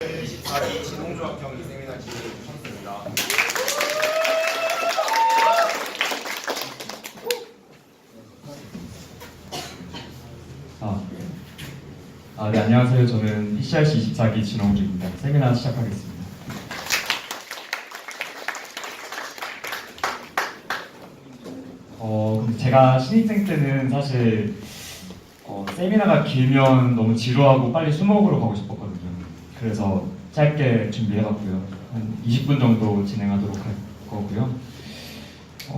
24기 진홍조합 경기 세미나 진행해 주셨습니다. 네, 안녕하세요. 저는 PCRC 24기 진홍주입니다. 세미나 시작하겠습니다. 근데 제가 신입생 때는 사실 세미나가 길면 너무 지루하고 빨리 술 먹으러 가고 싶었거든요. 그래서 짧게 준비해봤고요. 한 20분 정도 진행하도록 할 거고요.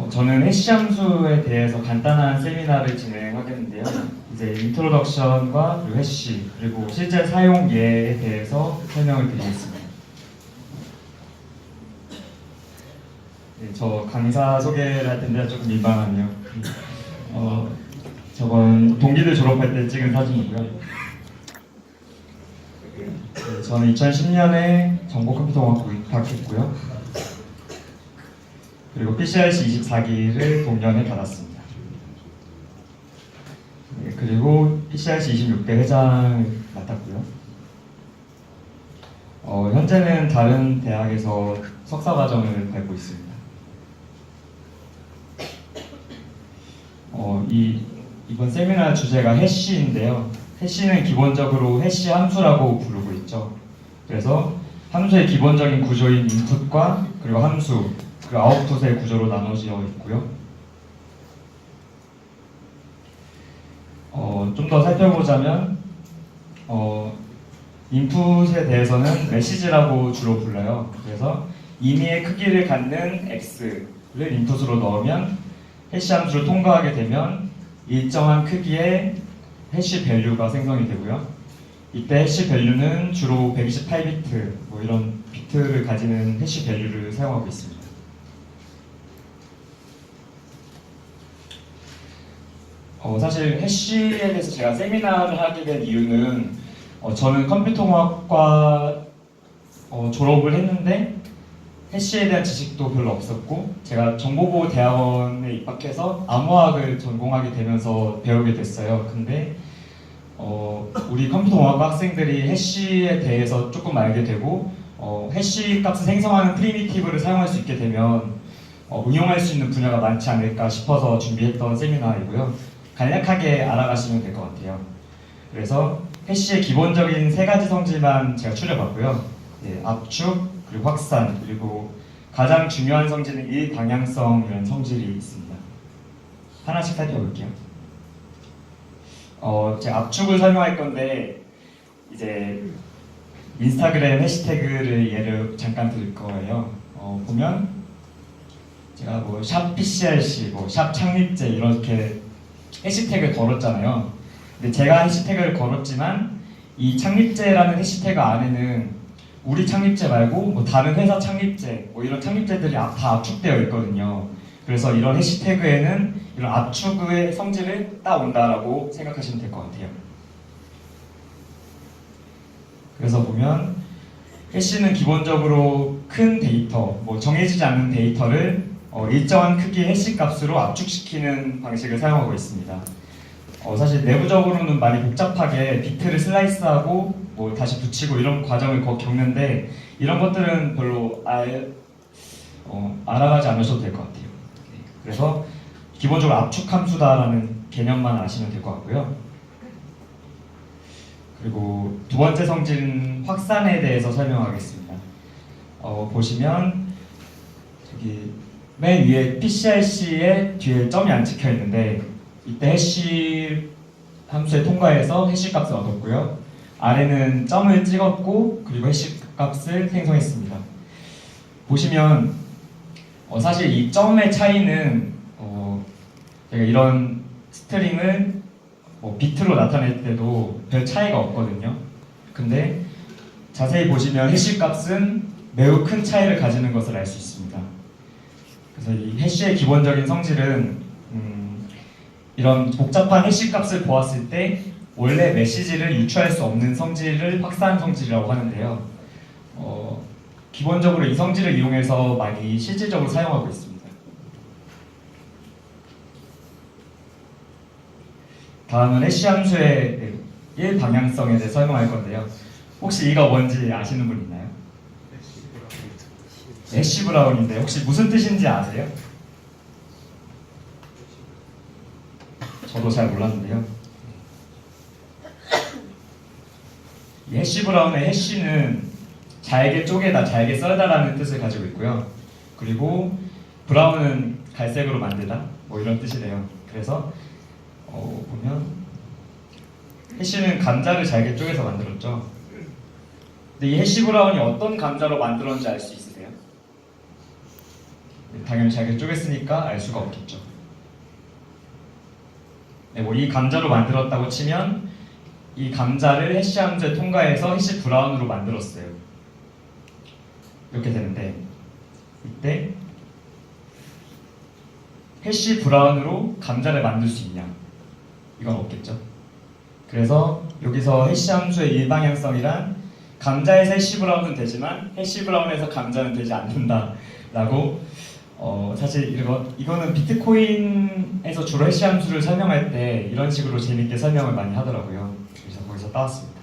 저는 해시 함수에 대해서 간단한 세미나를 진행하겠는데요. 이제 인트로덕션과 그리고 해시 그리고 실제 사용 예에 대해서 설명을 드리겠습니다. 네, 저 강사 소개를 할 텐데 조금 민망하네요. 저건 동기들 졸업할 때 찍은 사진이고요. 네, 저는 2010년에 정보컴퓨터공학부 입학했고요. 그리고 PCRC 24기를 동년에 받았습니다. 네, 그리고 PCRC 26대 회장을 맡았고요. 현재는 다른 대학에서 석사과정을 밟고 있습니다. 이번 세미나 주제가 해시인데요. 해시는 기본적으로 해시 함수라고 부르고 있죠. 그래서 함수의 기본적인 구조인 인풋과 그리고 함수, 그 아웃풋의 구조로 나눠져 있고요. 좀 더 살펴보자면 인풋에 대해서는 메시지라고 주로 불러요. 그래서 임의의 크기를 갖는 x를 인풋으로 넣으면 해시 함수를 통과하게 되면 일정한 크기의 해시 밸류가 생성이 되고요. 이때 해시 밸류는 주로 128비트 이런 비트를 가지는 해시 밸류를 사용하고 있습니다. 사실 해시에 대해서 제가 세미나를 하게 된 이유는 저는 컴퓨터공학과 졸업을 했는데 해시에 대한 지식도 별로 없었고 제가 정보보호대학원에 입학해서 암호학을 전공하게 되면서 배우게 됐어요. 근데 우리 컴퓨터공학과 학생들이 해시에 대해서 조금 알게 되고 해시 값을 생성하는 프리미티브를 사용할 수 있게 되면 응용할 수 있는 분야가 많지 않을까 싶어서 준비했던 세미나이고요. 간략하게 알아가시면 될 것 같아요. 그래서 해시의 기본적인 세 가지 성질만 제가 추려봤고요. 네, 압축, 그리고 확산, 그리고 가장 중요한 성질은 일방향성이라는 성질이 있습니다. 하나씩 살펴볼게요. 제가 압축을 설명할 건데 이제 인스타그램 해시태그를 예를 잠깐 들 거예요. 보면 제가 샵 PCRC, 샵 창립제 이렇게 해시태그를 걸었잖아요. 근데 제가 해시태그를 걸었지만 이 창립제라는 해시태그 안에는 우리 창립제 말고 다른 회사 창립제 이런 창립제들이 다 압축되어 있거든요. 그래서 이런 해시태그에는 이런 압축의 성질을 따온다라고 생각하시면 될 것 같아요. 그래서 보면 해시는 기본적으로 큰 데이터, 정해지지 않는 데이터를 일정한 크기의 해시 값으로 압축시키는 방식을 사용하고 있습니다. 사실 내부적으로는 많이 복잡하게 비트를 슬라이스하고 다시 붙이고 이런 과정을 겪는데 이런 것들은 별로 알아가지 않으셔도 될 것 같아요. 그래서 기본적으로 압축 함수다라는 개념만 아시면 될 것 같고요. 그리고 두 번째 성질은 확산에 대해서 설명하겠습니다. 보시면 저기 맨 위에 PCRC의 뒤에 점이 안 찍혀 있는데 이때 해시 함수에 통과해서 해시 값을 얻었고요. 아래는 점을 찍었고 그리고 해시 값을 생성했습니다. 보시면 사실 이 점의 차이는 제가 이런 스트링을 비트로 나타낼 때도 별 차이가 없거든요. 근데 자세히 보시면 해시 값은 매우 큰 차이를 가지는 것을 알 수 있습니다. 그래서 이 해시의 기본적인 성질은 이런 복잡한 해시 값을 보았을 때 원래 메시지를 유추할 수 없는 성질을 확산 성질이라고 하는데요. 기본적으로 이 성질을 이용해서 많이 실질적으로 사용하고 있습니다. 다음은 해시 함수의 일방향성에 대해 설명할 건데요. 혹시 이거 뭔지 아시는 분 있나요? 애쉬 브라운인데 혹시 무슨 뜻인지 아세요? 저도 잘 몰랐는데요. 이 해시 브라운의 해시는 잘게 쪼개다, 잘게 썰다라는 뜻을 가지고 있고요. 그리고 브라운은 갈색으로 만들다, 뭐 이런 뜻이래요. 그래서 보면 해시는 감자를 잘게 쪼개서 만들었죠. 근데 이 해시 브라운이 어떤 감자로 만들었는지 알 수 있으세요? 당연히 잘게 쪼갰으니까 알 수가 없겠죠. 네, 뭐 이 감자로 만들었다고 치면 이 감자를 해시 함수에 통과해서 해시 브라운으로 만들었어요. 이렇게 되는데 이때 해시 브라운으로 감자를 만들 수 있냐? 이건 없겠죠. 그래서 여기서 해시 함수의 일방향성이란 감자에서 해시 브라운은 되지만 해시 브라운에서 감자는 되지 않는다라고 사실 이거는 비트코인에서 주로 해시 함수를 설명할 때 이런 식으로 재밌게 설명을 많이 하더라고요. 그래서 거기서 따왔습니다.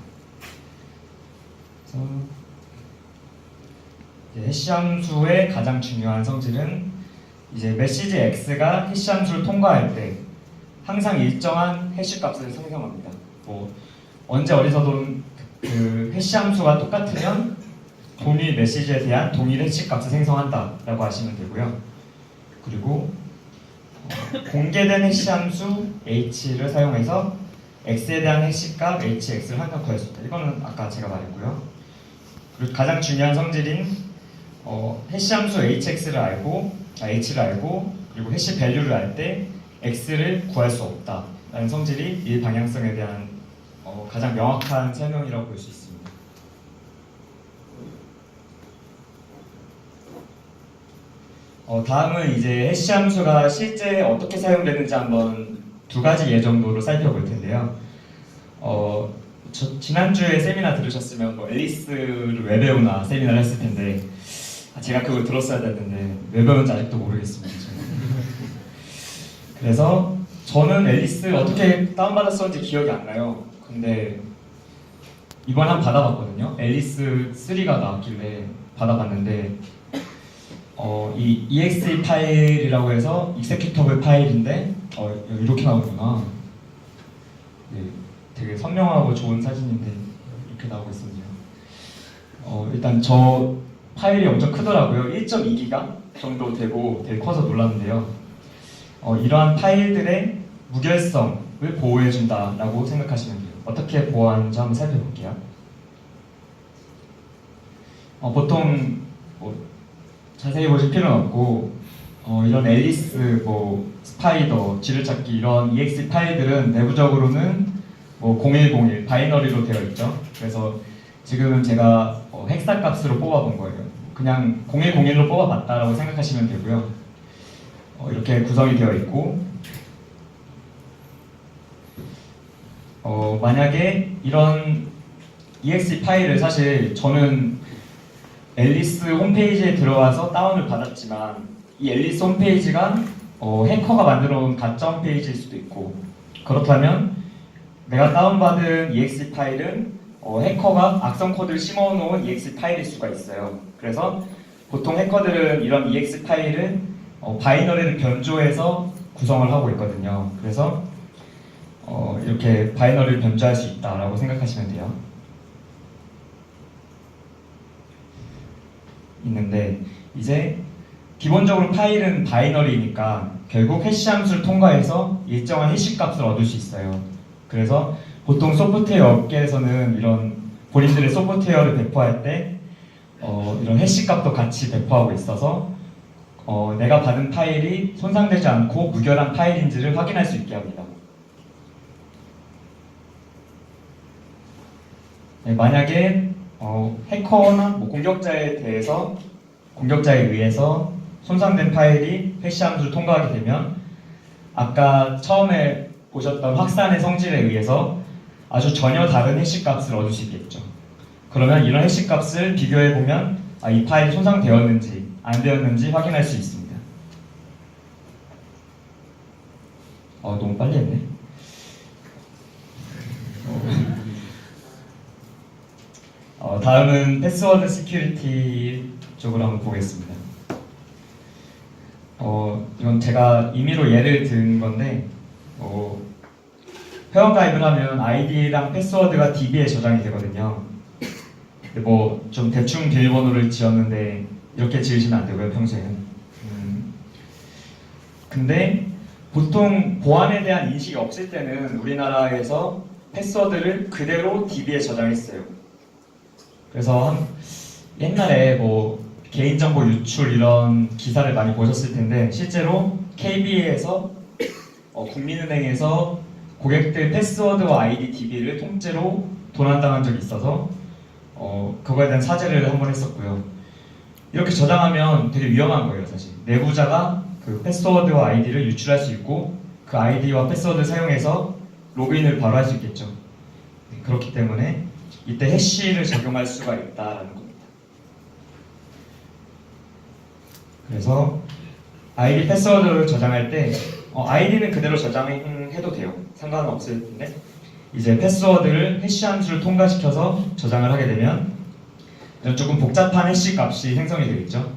그래서 해시 함수의 가장 중요한 성질은 이제 메시지 X가 해시 함수를 통과할 때 항상 일정한 해시 값을 생성합니다. 뭐 언제 어디서든 그 해시 함수가 똑같으면 동일 메시지에 대한 동일 해시 값을 생성한다라고 하시면 되고요. 그리고 공개된 해시 함수 h를 사용해서 x에 대한 해시 값 hx를 항상 구했습니다. 이거는 아까 제가 말했고요. 그리고 가장 중요한 성질인 해시 함수 hx를 알고 h를 알고 그리고 해시 밸류를 알 때 x를 구할 수 없다라는 성질이 일방향성에 대한 가장 명확한 설명이라고 볼 수 있습니다. 다음은 이제 해시 함수가 실제 어떻게 사용되는지 한번 두 가지 예 정도로 살펴볼 텐데요. 지난주에 세미나 들으셨으면 뭐 앨리스를 왜 배우나 세미나를 했을 텐데 제가 그걸 들었어야 됐는데 왜 배우는지 아직도 모르겠습니다. 그래서 저는 앨리스 어떻게 다운받았었는지 기억이 안 나요. 근데 이번에 한번 받아봤거든요. 앨리스 3가 나왔길래 받아봤는데 이 exe 파일이라고 해서 executable 파일인데 이렇게 나오구나. 네, 되게 선명하고 좋은 사진인데 이렇게 나오고 있었네요. 일단 저 파일이 엄청 크더라고요. 1.2기가 정도 되고 되게 커서 놀랐는데요. 이러한 파일들의 무결성을 보호해준다라고 생각하시면 돼요. 어떻게 보호하는지 한번 살펴볼게요. 보통 자세히 보실 필요는 없고 이런 앨리스, 스파이더, 지뢰찾기 이런 exe 파일들은 내부적으로는 0101 바이너리로 되어 있죠. 그래서 지금은 제가 헥사 값으로 뽑아본 거예요. 그냥 0101로 뽑아봤다라고 생각하시면 되고요. 이렇게 구성이 되어 있고 만약에 이런 exe 파일을 사실 저는 앨리스 홈페이지에 들어와서 다운을 받았지만 이 앨리스 홈페이지가 해커가 만들어 놓은 가짜 홈페이지일 수도 있고 그렇다면 내가 다운받은 exe 파일은 해커가 악성 코드를 심어 놓은 exe 파일일 수가 있어요. 그래서 보통 해커들은 이런 exe 파일을 바이너리를 변조해서 구성을 하고 있거든요. 그래서 이렇게 바이너리를 변조할 수 있다라고 생각하시면 돼요. 있는데 이제 기본적으로 파일은 바이너리니까 결국 해시 함수를 통과해서 일정한 해시 값을 얻을 수 있어요. 그래서 보통 소프트웨어 업계에서는 이런 본인들의 소프트웨어를 배포할 때 이런 해시 값도 같이 배포하고 있어서 내가 받은 파일이 손상되지 않고 무결한 파일인지를 확인할 수 있게 합니다. 네, 만약에 해커나 공격자에 의해서 손상된 파일이 해시 함수를 통과하게 되면 아까 처음에 보셨던 확산의 성질에 의해서 아주 전혀 다른 해시 값을 얻을 수 있겠죠. 그러면 이런 해시 값을 비교해 보면 이 파일이 손상되었는지 안 되었는지 확인할 수 있습니다. 너무 빨리 했네. 다음은 패스워드 시큐리티 쪽으로 한번 보겠습니다. 이건 제가 임의로 예를 든 건데 회원 가입을 하면 아이디랑 패스워드가 DB에 저장이 되거든요. 근데 뭐 좀 대충 비밀번호를 지었는데 이렇게 지으시면 안 되고요, 평소에는. 근데 보통 보안에 대한 인식이 없을 때는 우리나라에서 패스워드를 그대로 DB에 저장했어요. 그래서 옛날에 뭐 개인정보 유출 이런 기사를 많이 보셨을 텐데 실제로 KB에서 국민은행에서 고객들 패스워드와 아이디 DB를 통째로 도난당한 적이 있어서 그거에 대한 사죄를 한번 했었고요. 이렇게 저장하면 되게 위험한 거예요, 사실. 내부자가 그 패스워드와 아이디를 유출할 수 있고 그 아이디와 패스워드를 사용해서 로그인을 바로 할 수 있겠죠. 그렇기 때문에 이때 해시를 적용할 수가 있다라는 겁니다. 그래서 아이디 패스워드를 저장할 때 아이디는 그대로 저장해도 돼요. 상관은 없을 텐데 이제 패스워드를 해시 함수를 통과시켜서 저장을 하게 되면 조금 복잡한 해시 값이 생성이 되겠죠.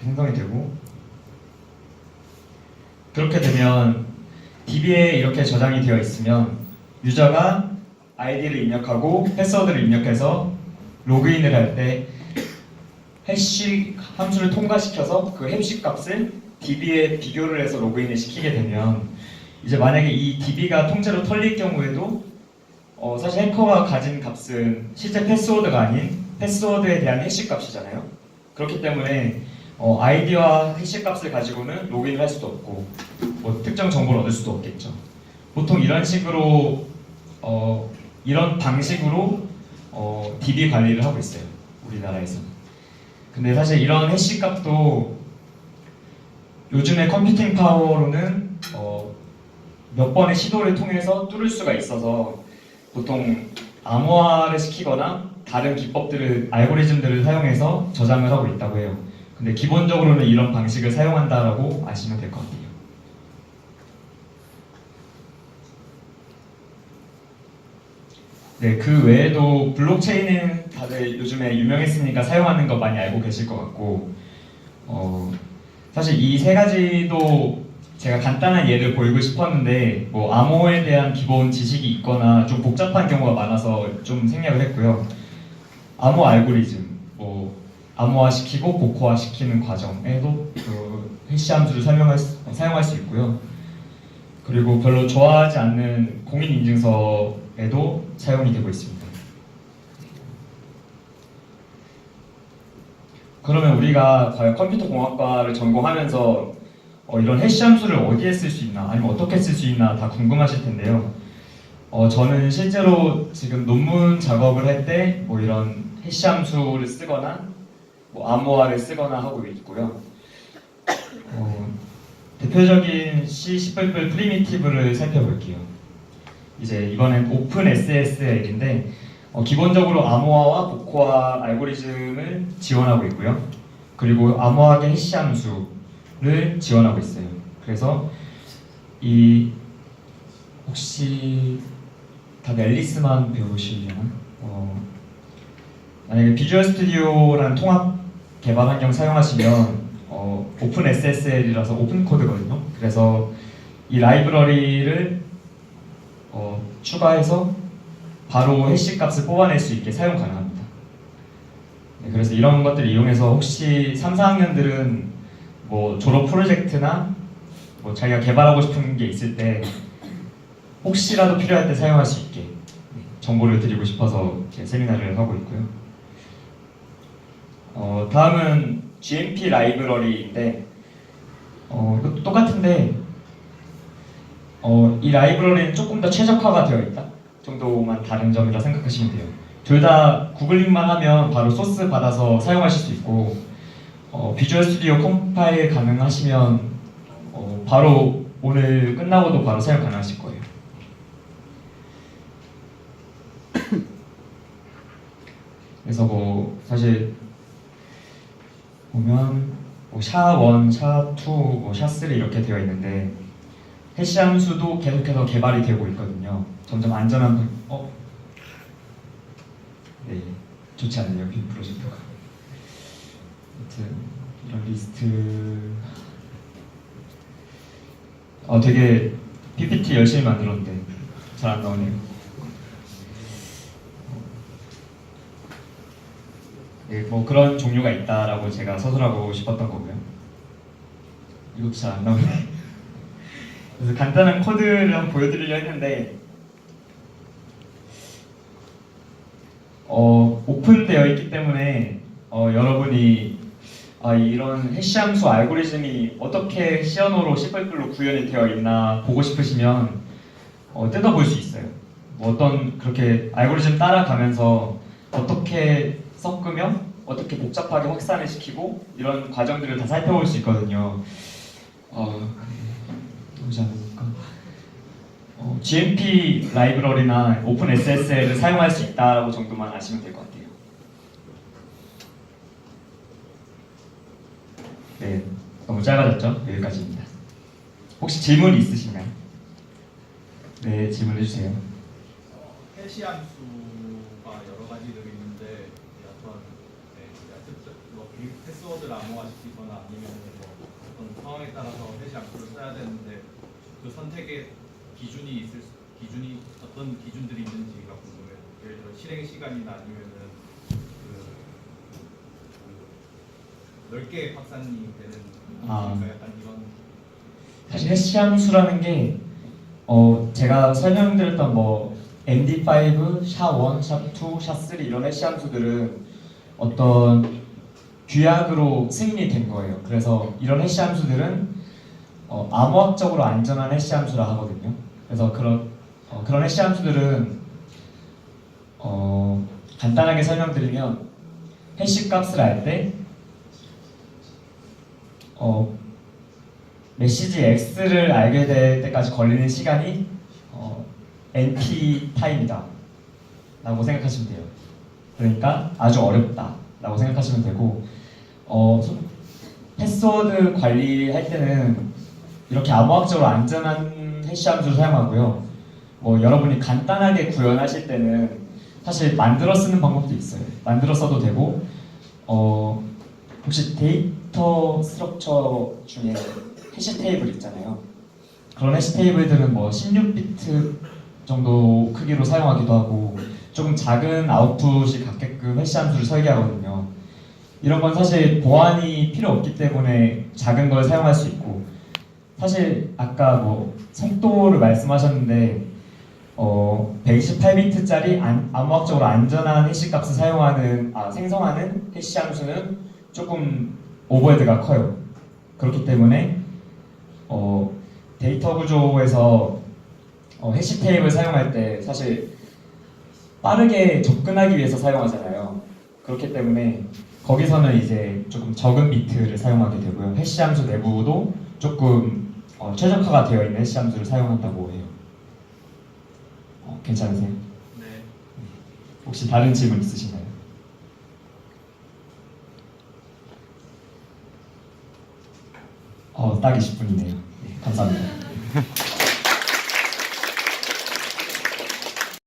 생성이 되고 그렇게 되면 DB에 이렇게 저장이 되어 있으면 유저가 아이디를 입력하고 패스워드를 입력해서 로그인을 할 때 해시 함수를 통과시켜서 그 해시 값을 DB에 비교를 해서 로그인을 시키게 되면 이제 만약에 이 DB가 통째로 털릴 경우에도 사실 해커가 가진 값은 실제 패스워드가 아닌 패스워드에 대한 해시 값이잖아요. 그렇기 때문에 아이디와 해시 값을 가지고는 로그인을 할 수도 없고 뭐 특정 정보를 얻을 수도 없겠죠. 보통 이런 식으로 이런 방식으로 DB 관리를 하고 있어요, 우리나라에서. 근데 사실 이런 해시 값도 요즘의 컴퓨팅 파워로는 몇 번의 시도를 통해서 뚫을 수가 있어서 보통 암호화를 시키거나 다른 기법들을 알고리즘들을 사용해서 저장을 하고 있다고 해요. 근데 기본적으로는 이런 방식을 사용한다라고 아시면 될 것 같아요. 네, 그 외에도 블록체인은 다들 요즘에 유명했으니까 사용하는 거 많이 알고 계실 것 같고 사실 이 세 가지도 제가 간단한 예를 보이고 싶었는데 뭐 암호에 대한 기본 지식이 있거나 좀 복잡한 경우가 많아서 좀 생략을 했고요. 암호 알고리즘, 뭐 암호화 시키고 복호화 시키는 과정에도 그 해시 함수를 사용할 수 있고요. 그리고 별로 좋아하지 않는 공인인증서에도 사용이 되고 있습니다. 그러면 우리가 과연 컴퓨터 공학과를 전공하면서 이런 해시 함수를 어디에 쓸 수 있나, 아니면 어떻게 쓸 수 있나 다 궁금하실 텐데요. 저는 실제로 지금 논문 작업을 할 때 뭐 이런 해시 함수를 쓰거나 뭐 암호화를 쓰거나 하고 있고요. 대표적인 C, C++ 프리미티브를 살펴볼게요. 이제 이번엔 오픈 SSL인데 기본적으로 암호화와 복호화 알고리즘을 지원하고 있고요. 그리고 암호화계 해시 함수를 지원하고 있어요. 그래서 이 혹시 다 앨리스만 배우시려나? 만약에 비주얼 스튜디오라는 통합 개발 환경 사용하시면 오픈 SSL이라서 오픈 코드거든요. 그래서 이 라이브러리를 추가해서 바로 해시 값을 뽑아낼 수 있게 사용 가능합니다. 네, 그래서 이런 것들을 이용해서 혹시 3, 4학년들은 뭐 졸업 프로젝트나 뭐 자기가 개발하고 싶은 게 있을 때 혹시라도 필요할 때 사용할 수 있게 정보를 드리고 싶어서 세미나를 하고 있고요. 다음은 GMP 라이브러리인데 이것도 똑같은데 이 라이브러리는 조금 더 최적화가 되어 있다 정도만 다른 점이라 생각하시면 돼요. 둘 다 구글링만 하면 바로 소스 받아서 사용하실 수 있고 비주얼 스튜디오 컴파일 가능하시면 바로 오늘 끝나고도 바로 사용 가능하실 거예요. 그래서 뭐 사실 보면 뭐 샤1, 샤2, 뭐 샤3 이렇게 되어 있는데 해시 함수도 계속해서 개발이 되고 있거든요. 점점 안전한 좋지 않네요, 빔 프로젝터가. 아무튼 이런 리스트 되게 PPT 열심히 만들었는데 잘 안 나오네요. 네, 뭐 그런 종류가 있다라고 제가 서술하고 싶었던 거고요. 이것도 잘 안 나오네. 그래서 간단한 코드를 한번 보여드리려 했는데 오픈되어 있기 때문에 여러분이 이런 해시 함수 알고리즘이 어떻게 C 언어로 C++로 구현이 되어 있나 보고 싶으시면 뜯어볼 수 있어요. 뭐 어떤 그렇게 알고리즘 따라가면서 어떻게 섞으면 어떻게 복잡하게 확산을 시키고 이런 과정들을 다 살펴볼 수 있거든요. 보지 않을까? GMP 라이브러리나 오픈SSL을 사용할 수 있다고 정도만 아시면 될 것 같아요. 네, 너무 짧아졌죠? 여기까지입니다. 혹시 질문 있으신가요? 네, 질문해 주세요. 해시 함수가 여러 가지들이 있는데 어떤 패스워드를 암호화시키거나 아니면 뭐 어떤 상황에 따라서 해시 함수를 써야 되는데 그 선택의 기준이 어떤 기준들이 있는지가 궁금해요. 예를 들어 실행 시간이나 아니면은 넓게 확산이 되는 약간 이런. 사실 해시 함수라는 게 제가 설명드렸던 뭐 MD5, 샤1, 샤2, 샤3 이런 해시 함수들은 어떤 규약으로 승인이 된 거예요. 그래서 이런 해시 함수들은 암호학적으로 안전한 해시 함수라 하거든요. 그래서 그런 해시 함수들은 간단하게 설명드리면 해시 값을 알 때 메시지 X를 알게 될 때까지 걸리는 시간이 NP 타임이다 라고 생각하시면 돼요. 그러니까 아주 어렵다 라고 생각하시면 되고 패스워드 관리할 때는 이렇게 암호학적으로 안전한 해시 함수를 사용하고요. 뭐 여러분이 간단하게 구현하실 때는 사실 만들어 쓰는 방법도 있어요. 만들어 써도 되고 혹시 데이터 스트럭처 중에 해시 테이블 있잖아요. 그런 해시 테이블들은 뭐 16비트 정도 크기로 사용하기도 하고 조금 작은 아웃풋이 갖게끔 해시 함수를 설계하거든요. 이런 건 사실 보안이 필요 없기 때문에 작은 걸 사용할 수 있고, 사실 아까 뭐 속도를 말씀하셨는데 128비트짜리 암호학적으로 안전한 해시 값을 생성하는 해시 함수는 조금 오버헤드가 커요. 그렇기 때문에 데이터 구조에서 해시 테이블 사용할 때 사실 빠르게 접근하기 위해서 사용하잖아요. 그렇기 때문에 거기서는 이제 조금 적은 비트를 사용하게 되고요. 해시 함수 내부도 조금 최적화가 되어 있는 해시 함수를 사용한다고 해요. 괜찮으세요? 네. 혹시 다른 질문 있으신가요? 딱 20분이네요. 감사합니다.